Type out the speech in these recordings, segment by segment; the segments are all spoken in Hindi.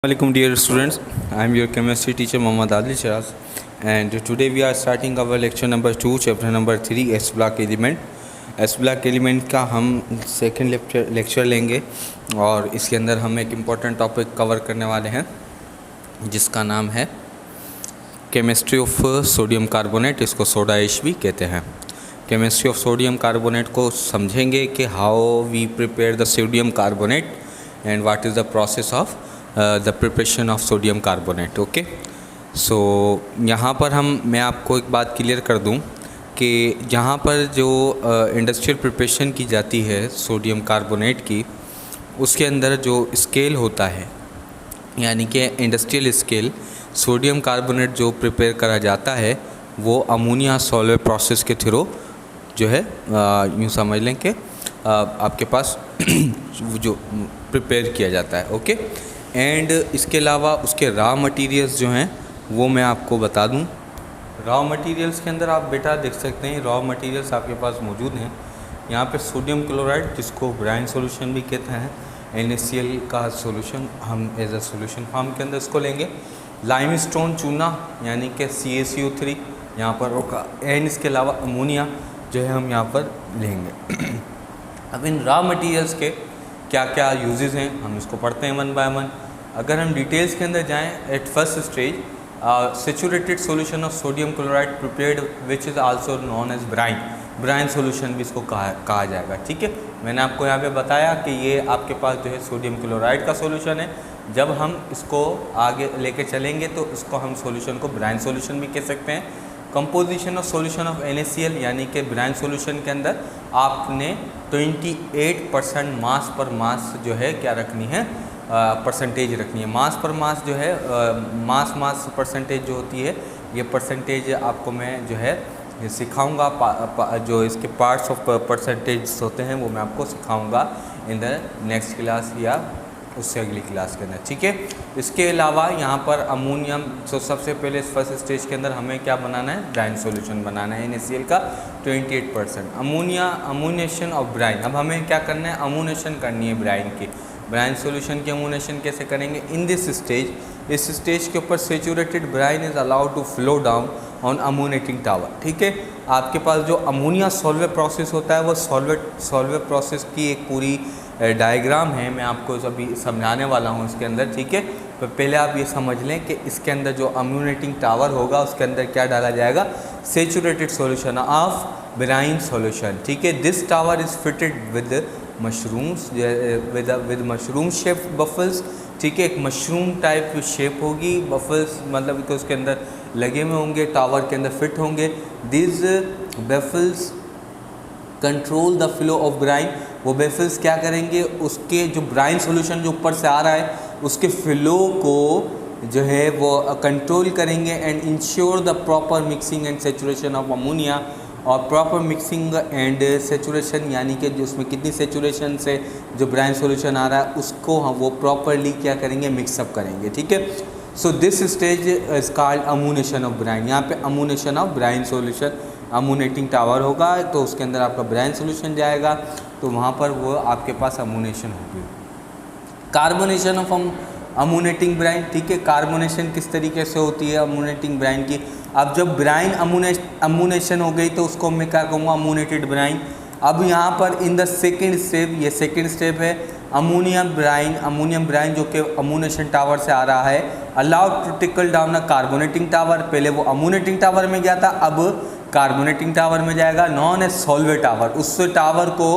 Assalamualaikum dear students, I am your chemistry teacher Mohammad Adil Shiraz, and today we are starting our lecture number 2 chapter number 3 S block element. S block element का हम सेकेंड लेक्चर लेंगे और इसके अंदर हम एक इम्पॉर्टेंट टॉपिक कवर करने वाले हैं जिसका नाम है केमिस्ट्री ऑफ सोडियम कार्बोनेट। इसको सोडा ऐश भी कहते हैं। केमिस्ट्री ऑफ सोडियम कार्बोनेट को समझेंगे कि how we prepare the sodium carbonate and what is the process of the preparation of sodium carbonate. Okay, so यहाँ पर मैं आपको एक बात क्लियर कर दूँ कि जहाँ पर जो इंडस्ट्रियल प्रिपरेशन की जाती है सोडियम कार्बोनेट की, उसके अंदर जो स्केल होता है, यानी कि इंडस्ट्रियल स्केल सोडियम कार्बोनेट जो प्रिपेयर करा जाता है वो अमोनिया सॉल्वर प्रोसेस के थ्रू जो है यूँ समझ लें कि आपके पास जो प्रिपेयर किया जाता है। ओके, एंड इसके अलावा उसके रॉ मटेरियल्स जो हैं वो मैं आपको बता दूं। रॉ मटेरियल्स के अंदर आप बेटा देख सकते हैं रॉ मटेरियल्स आपके पास मौजूद हैं। यहाँ पे सोडियम क्लोराइड जिसको ब्राइन सॉल्यूशन भी कहते हैं, NaCl का सॉल्यूशन हम एज अ सॉल्यूशन फॉर्म के अंदर इसको लेंगे। लाइमस्टोन चूना यानी कि CaCO3 यहाँ पर होगा, एंड इसके अलावा अमोनिया जो है हम यहाँ पर लेंगे। अब इन रॉ मटेरियल्स के क्या क्या यूजेस हैं हम इसको पढ़ते हैं वन बाय वन। अगर हम डिटेल्स के अंदर जाएं, at first stage saturated solution of sodium chloride prepared which is also known as brine solution भी इसको कहा जाएगा। ठीक है, मैंने आपको यहाँ पे बताया कि ये आपके पास जो है सोडियम क्लोराइड का सॉल्यूशन है। जब हम इसको आगे लेके चलेंगे तो इसको हम सॉल्यूशन को ब्राइन सॉल्यूशन भी कह सकते हैं। Composition of solution of NaCl यानी कि ब्राइन सॉल्यूशन के अंदर आपने 28% मास पर मास जो है क्या रखनी है, परसेंटेज रखनी है। मास पर मास जो है मास परसेंटेज जो होती है, ये परसेंटेज आपको मैं जो है ये सिखाऊंगा। जो इसके पार्ट्स ऑफ परसेंटेज होते हैं वो मैं आपको सिखाऊंगा इन द नेक्स्ट क्लास या उससे अगली क्लास के अंदर। ठीक है, इसके अलावा यहाँ पर अमोनियम, तो सबसे पहले फर्स्ट स्टेज के अंदर हमें क्या बनाना है, ब्राइन सॉल्यूशन बनाना है NaCl का 28%। अमोनिएशन ऑफ ब्राइन, अब हमें क्या करना है, अमोनिएशन करनी है ब्राइन की। ब्राइन सॉल्यूशन की अमोनिएशन कैसे करेंगे, इन दिस स्टेज, इस स्टेज के ऊपर saturated brine is allowed to flow down on ammoniating tower. ठीक है, आपके पास जो अमोनिया सॉल्वर प्रोसेस होता है वो सॉल्वर प्रोसेस की एक पूरी डायग्राम है, मैं आपको अभी समझाने वाला हूँ इसके अंदर। ठीक है, तो पहले आप ये समझ लें कि इसके अंदर जो अम्यूनेटिंग टावर होगा उसके अंदर क्या डाला जाएगा, saturated solution of brine solution. ठीक है, this tower is fitted with mushrooms, with mushroom shape baffles. ठीक है, एक मशरूम टाइप शेप होगी, बफल्स मतलब कि उसके अंदर लगे हुए होंगे, टावर के अंदर फिट होंगे। This baffles control the flow of brine, वो बेफल्स क्या करेंगे, उसके जो ब्राइन सॉल्यूशन जो ऊपर से आ रहा है उसके फ्लो को जो है वो कंट्रोल करेंगे and ensure the proper mixing and saturation of ammonia. और प्रॉपर मिक्सिंग एंड सेचुरेशन यानी कि जो उसमें कितनी सेचुरेशन से जो ब्राइन सॉल्यूशन आ रहा है उसको हम वो प्रॉपरली क्या करेंगे, मिक्सअप करेंगे। ठीक है, so this stage is called ammoniation of brine. यहाँ पे ammoniation of brine solution, ammoniating tower होगा तो उसके अंदर आपका ब्राइन सॉल्यूशन जाएगा तो वहाँ पर वो आपके पास अमोनेशन होगी। Carbonation of ammoniating brine. ठीक है, कार्बोनेशन किस तरीके से होती है अमोनेटिंग ब्राइन की। अब जब ब्राइन अमोनेशन हो गई तो उसको मैं क्या कहूँगा, अमोनेटेड ब्राइन। अब यहाँ पर इन द सेकेंड स्टेप, ये सेकेंड स्टेप है अमोनियम ब्राइन जो कि अमोनेशन टावर से आ रहा है, allowed to trickle down a carbonating tower. पहले वो अमोनेटिंग टावर में गया था, अब कार्बोनेटिंग टावर में जाएगा, नॉन एज सॉल्वर टावर। उस टावर को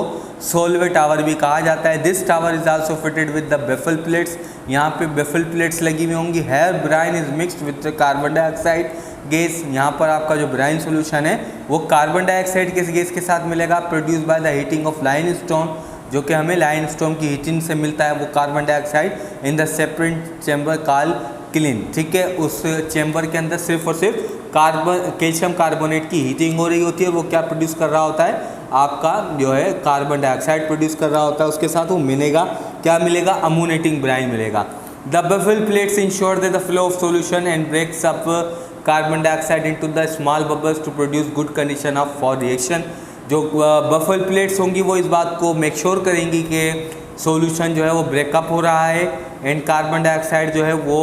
सॉल्वर टावर भी कहा जाता है। This tower is also fitted with the baffle plates, यहाँ पे बेफल प्लेट्स लगी हुई होंगी। Here brine is mixed with carbon dioxide gas. यहाँ पर आपका जो ब्राइन सॉल्यूशन है वो कार्बन डाइऑक्साइड के गैस के साथ मिलेगा, produce by the heating of limestone, जो कि हमें लाइमस्टोन की हीटिंग से मिलता है वो carbon dioxide, in the separate chamber called clean. ठीक है, उस चैम्बर के अंदर सिर्फ और सिर्फ कैल्शियम कार्बोनेट की हीटिंग हो रही होती है। वो क्या प्रोड्यूस कर रहा होता है, आपका जो है कार्बन डाइऑक्साइड प्रोड्यूस कर रहा होता है, उसके साथ वो मिलेगा, क्या मिलेगा, अमोनेटिंग ब्राइन मिलेगा। The baffle plates ensure the flow of solution and breaks up carbon dioxide into the small bubbles to produce good condition of for reaction. जो बफल प्लेट्स होंगी वो इस बात को मेक श्योर करेंगी कि सॉल्यूशन जो है वो ब्रेकअप हो रहा है एंड कार्बन डाइऑक्साइड जो है वो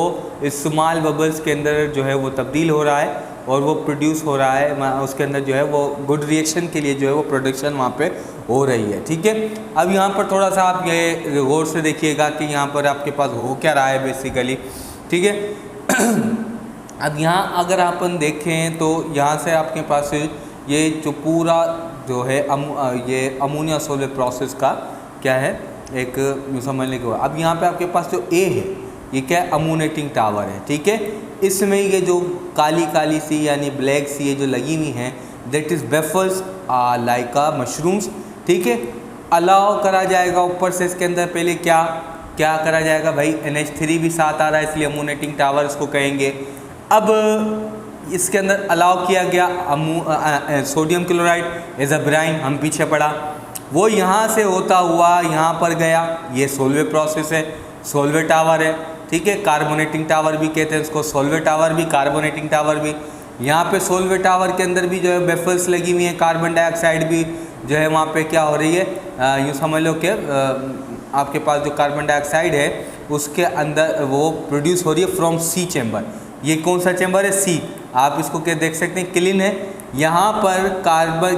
स्मॉल बबल्स के अंदर जो है वो तब्दील हो रहा है और वो प्रोड्यूस हो रहा है, उसके अंदर जो है वो गुड रिएक्शन के लिए जो है वो प्रोडक्शन वहाँ पे हो रही है। ठीक है, अब यहाँ पर थोड़ा सा आप ये गौर से देखिएगा कि यहाँ पर आपके पास हो क्या रहा है बेसिकली। ठीक है अब यहाँ अगर अपन देखें तो यहाँ से आपके पास ये जो पूरा जो है ये अमोनिया सॉल्वेंट प्रोसेस का क्या है एक समझने के बाद, अब यहाँ पे आपके पास जो ए है ये क्या है, अमोनेटिंग टावर है। ठीक है, इसमें ये जो काली काली सी यानी ब्लैक सी ये जो लगी हुई हैं दैट इज़ बेफल्स लाइक मशरूम्स। ठीक है, अलाउ करा जाएगा ऊपर से इसके अंदर पहले क्या क्या करा जाएगा भाई, NH3 भी साथ आ रहा है इसलिए अमोनेटिंग टावर इसको कहेंगे। अब इसके अंदर अलाउ किया गया sodium chloride as a brine, हम पीछे पड़ा, वो यहाँ से होता हुआ यहाँ पर गया, ये सोल्वे प्रोसेस है, सोल्वे टावर है। ठीक है, कार्बोनेटिंग टावर भी कहते हैं इसको, सोल्वे टावर भी कार्बोनेटिंग टावर भी। यहाँ पे सोल्वे टावर के अंदर भी जो है बेफल्स लगी हुई है, कार्बन डाइऑक्साइड भी जो है वहाँ पे क्या हो रही है, यूँ समझ लो कि आपके पास जो कार्बन डाइऑक्साइड है उसके अंदर वो प्रोड्यूस हो रही है फ्रॉम सी चैम्बर। ये कौन सा चैम्बर है, सी, आप इसको क्या देख सकते हैं, क्लीन है। यहाँ पर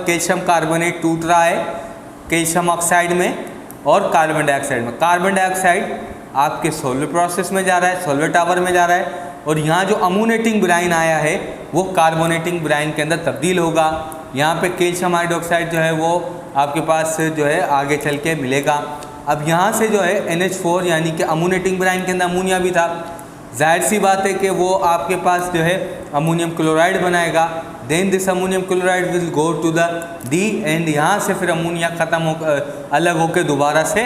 कैल्शियम कार्बोनेट टूट रहा है कैल्शियम ऑक्साइड में और कार्बन डाइऑक्साइड में। कार्बन डाइऑक्साइड आपके सोल्वे प्रोसेस में जा रहा है, सोल्वे टावर में जा रहा है, और यहाँ जो अमोनेटिंग ब्राइन आया है वो कार्बोनेटिंग ब्राइन के अंदर तब्दील होगा। यहाँ पे कैल्शियम हाइड्रोक्साइड जो है वो आपके पास जो है आगे चल के मिलेगा। अब यहाँ से जो है NH4 यानी कि अमोनेटिंग ब्राइन के अंदर अमोनिया भी था, जाहिर सी बात है कि वो आपके पास जो है अमोनियम क्लोराइड बनाएगा। Then this ammonium chloride will go to the D and यहाँ से फिर अमोनिया ख़त्म हो अलग होकर दोबारा से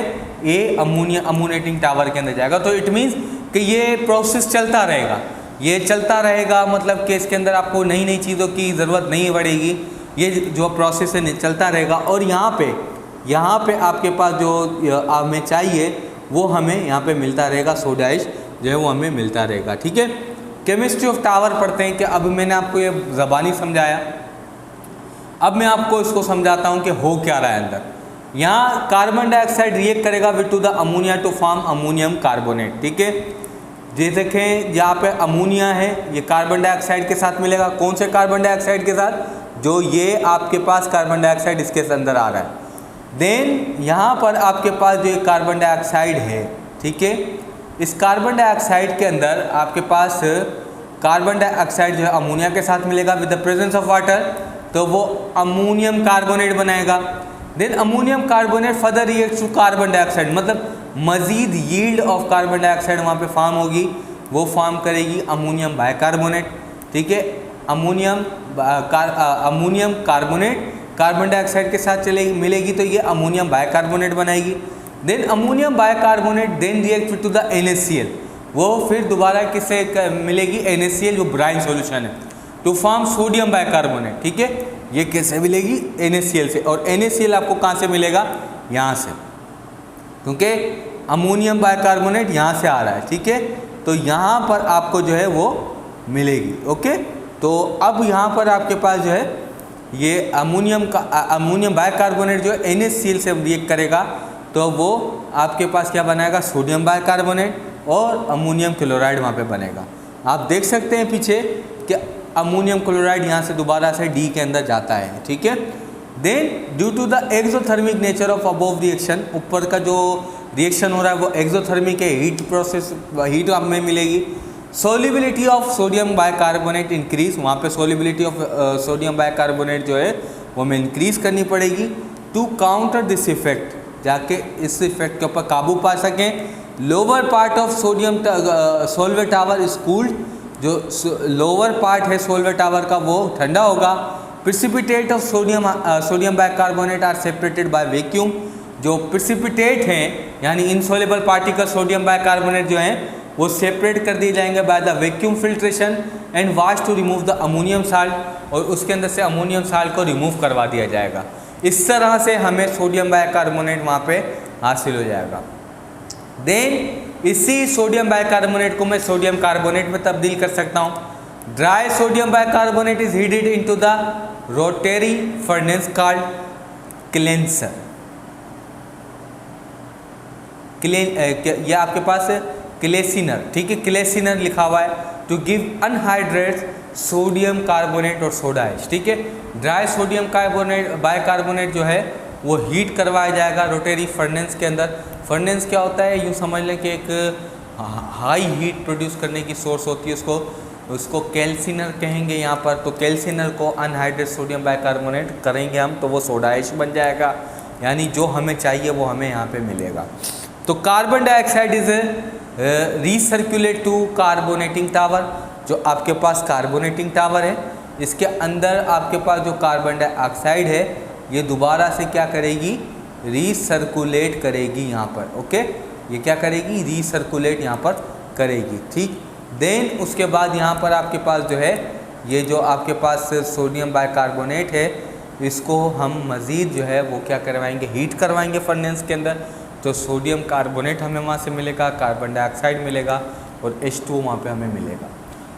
अमोनेटिंग टावर के अंदर जाएगा। तो इट मीन्स कि ये प्रोसेस चलता रहेगा, ये चलता रहेगा, मतलब कि इसके अंदर आपको नई नई चीज़ों की ज़रूरत नहीं पड़ेगी, ये जो प्रोसेस है चलता रहेगा। और यहाँ पे आपके पास जो हमें चाहिए वो हमें यहाँ पे मिलता रहेगा, सोडा ऐश जो है वो हमें मिलता रहेगा। ठीक है, केमिस्ट्री ऑफ टावर पढ़ते हैं कि अब मैंने आपको ये ज़बानी समझाया, अब मैं आपको इसको समझाता हूँ कि हो क्या रहा है अंदर। यहाँ कार्बन डाइऑक्साइड रिएक्ट करेगा with to the ammonia to form ammonium carbonate. ठीक है, ये देखें यहाँ पे अमोनिया है, ये कार्बन डाइऑक्साइड के साथ मिलेगा, कौन से कार्बन डाइऑक्साइड के साथ, जो ये आपके पास कार्बन डाइऑक्साइड इसके अंदर आ रहा है। देन यहाँ पर आपके पास जो कार्बन डाइऑक्साइड है, ठीक है, इस कार्बन डाइऑक्साइड के अंदर आपके पास कार्बन डाइऑक्साइड जो है अमोनिया के साथ मिलेगा with the presence of water, तो वो अमोनियम कार्बोनेट बनाएगा। Then ammonium carbonate further reacts to carbon dioxide, मतलब मज़ीद यील्ड ऑफ कार्बन डाइऑक्साइड वहाँ पे फॉर्म होगी, वो फॉर्म करेगी अमोनियम बाइकार्बोनेट। ठीक है, अमोनियम कार्बोनेट कार्बन डाइऑक्साइड के साथ मिलेगी तो ये अमोनियम बाइकार्बोनेट बनाएगी। Then ammonium bicarbonate then react with to the NaCl, वो फिर दोबारा किससे मिलेगी, NaCl जो ब्राइन सॉल्यूशन है, टू फॉर्म सोडियम बाइकार्बोनेट। ठीक है, ये कैसे मिलेगी, NaCl से, और NaCl आपको कहाँ से मिलेगा, यहाँ से, क्योंकि अमोनियम बाइकार्बोनेट यहाँ से आ रहा है। ठीक है, तो यहाँ पर आपको जो है वो मिलेगी। ओके, तो अब यहाँ पर आपके पास जो है ये अमोनियम बाइकार्बोनेट जो है NaCl से रिएक्ट करेगा तो वो आपके पास क्या बनाएगा, सोडियम बाइकार्बोनेट और अमोनियम क्लोराइड वहाँ पे बनेगा। आप देख सकते हैं पीछे कि अमोनियम क्लोराइड यहाँ से दोबारा से डी के अंदर जाता है। ठीक है, then due to the exothermic nature of above reaction, ऊपर का जो रिएक्शन हो रहा है वो एक्सोथर्मिक है, हीट प्रोसेस, हीट हमें मिलेगी। Solubility of sodium bicarbonate increase, वहाँ पे सोलिबिलिटी ऑफ सोडियम बाइकार्बोनेट जो है वो हमें इंक्रीज करनी पड़ेगी टू काउंटर दिस इफेक्ट, जाके इस इफेक्ट के ऊपर काबू पा सकें। Lower part of sodium Solvay tower is cooled, जो लोअर पार्ट है सोल्वे टावर का वो ठंडा होगा। Precipitate of sodium bicarbonate are separated by vacuum, जो प्रिसिपिटेट हैं यानी इनसोलेबल पार्टिकल सोडियम बाइकार्बोनेट जो हैं वो सेपरेट कर दिए जाएंगे by the vacuum filtration and wash to remove the ammonium salt, और उसके अंदर से अमोनियम साल्ट को रिमूव करवा दिया जाएगा। इस तरह से हमें सोडियम बाइकार्बोनेट वहाँ पे हासिल हो जाएगा। देन इसी सोडियम बाइकार्बोनेट को मैं सोडियम कार्बोनेट में तब्दील कर सकता हूँ। Dry sodium bicarbonate is heated into the rotary furnace called cleanser. ये आपके पास क्लेसिनर, ठीक है, क्लेसिनर लिखा हुआ है, to give anhydride sodium carbonate और सोडा ऐश, ठीक है। ड्राई सोडियम कार्बोनेट बाइकार्बोनेट जो है वो हीट करवाया जाएगा रोटरी फर्नेस के अंदर। फर्नेस क्या होता है, यूँ समझ लें कि एक हाई हीट प्रोड्यूस करने की सोर्स होती है, उसको कैल्सिनर कहेंगे यहाँ पर। तो कैल्सिनर को अनहाइड्रेट सोडियम बाइकार्बोनेट करेंगे हम तो वो सोडा ऐश बन जाएगा, यानी जो हमें चाहिए वो हमें यहाँ पे मिलेगा। तो carbon dioxide is recirculate to carbonating tower, जो आपके पास कार्बोनेटिंग टावर है इसके अंदर आपके पास जो कार्बन डाइऑक्साइड है ये दोबारा से क्या करेगी, रीसर्कुलेट करेगी यहाँ पर, ओके, ये क्या करेगी, रीसर्कुलेट यहाँ पर करेगी, ठीक। देन उसके बाद यहाँ पर आपके पास जो है ये जो आपके पास सोडियम बाइकार्बोनेट है इसको हम मज़ीद जो है वो क्या करवाएंगे, हीट करवाएंगे फर्नेस के अंदर। तो सोडियम कार्बोनेट हमें वहाँ से मिलेगा, कार्बन डाइऑक्साइड मिलेगा और H2O वहाँ पे हमें मिलेगा।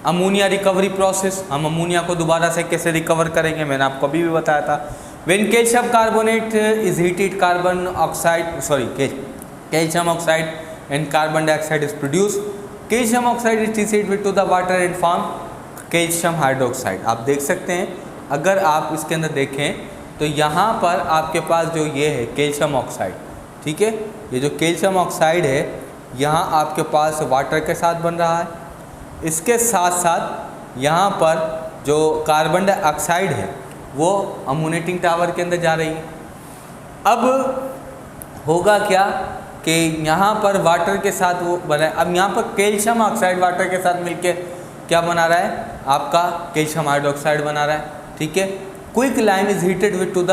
अमोनिया रिकवरी प्रोसेस, हम अमोनिया को दोबारा से कैसे रिकवर करेंगे, मैंने आपको अभी भी बताया था। When calcium carbonate is heated, carbon oxide calcium oxide and carbon dioxide is produce. Calcium oxide is dissociated to the water and form calcium hydroxide. आप देख सकते हैं, अगर आप इसके अंदर देखें तो यहाँ पर आपके पास जो ये है कैल्शियम ऑक्साइड, ठीक है, ये जो कैल्शियम ऑक्साइड है यहाँ आपके पास वाटर के साथ बन रहा है, इसके साथ साथ यहाँ पर जो कार्बन डाइऑक्साइड है वो अमोनेटिंग टावर के अंदर जा रही है। अब होगा क्या कि यहाँ पर वाटर के साथ वो बना है, अब यहाँ पर कैल्शियम ऑक्साइड वाटर के साथ मिलके क्या बना रहा है, आपका कैल्शियम हाइड्रोक्साइड बना रहा है, ठीक है। Quick lime is heated with to the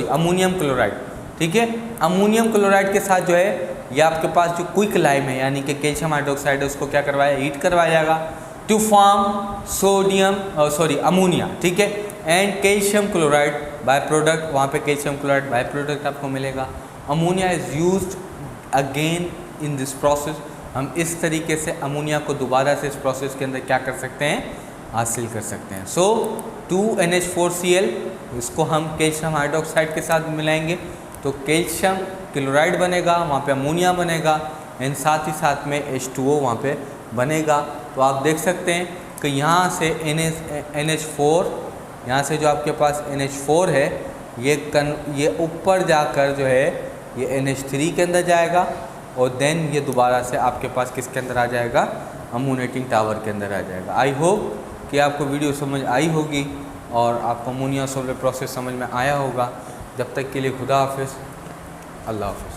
ammonium chloride, ठीक है। अमोनियम क्लोराइड के साथ जो है ये आपके पास जो क्विक लाइम है यानी कि कैल्शियम हाइड्रोक्साइड है उसको क्या करवाया, हीट करवाया जाएगा टू फॉर्म अमोनिया, ठीक है, and calcium chloride by product, वहाँ पे कैल्शियम क्लोराइड बाय प्रोडक्ट आपको मिलेगा। Ammonia is used again in this process, हम इस तरीके से अमोनिया को दोबारा से इस प्रोसेस के अंदर क्या कर सकते हैं, हासिल कर सकते हैं। सो 2NH4Cl इसको हम कैल्शियम हाइड्रोक्साइड के साथ मिलाएंगे तो कैल्शियम क्लोराइड बनेगा, वहाँ पे अमोनिया बनेगा एंड साथ ही साथ में H2O वहाँ पे बनेगा। तो आप देख सकते हैं कि यहाँ से NH4, यहाँ से जो आपके पास NH4 है ये ऊपर जाकर जो है ये NH3 के अंदर जाएगा और देन ये दोबारा से आपके पास किसके अंदर आ जाएगा, अमोनेटिंग टावर के अंदर आ जाएगा। आई होप कि आपको वीडियो समझ आई होगी और आपको अमोनिया सोल्वर प्रोसेस समझ में आया होगा। जब तक के लिए खुदा हाफिज़, अल्लाह हाफिज़।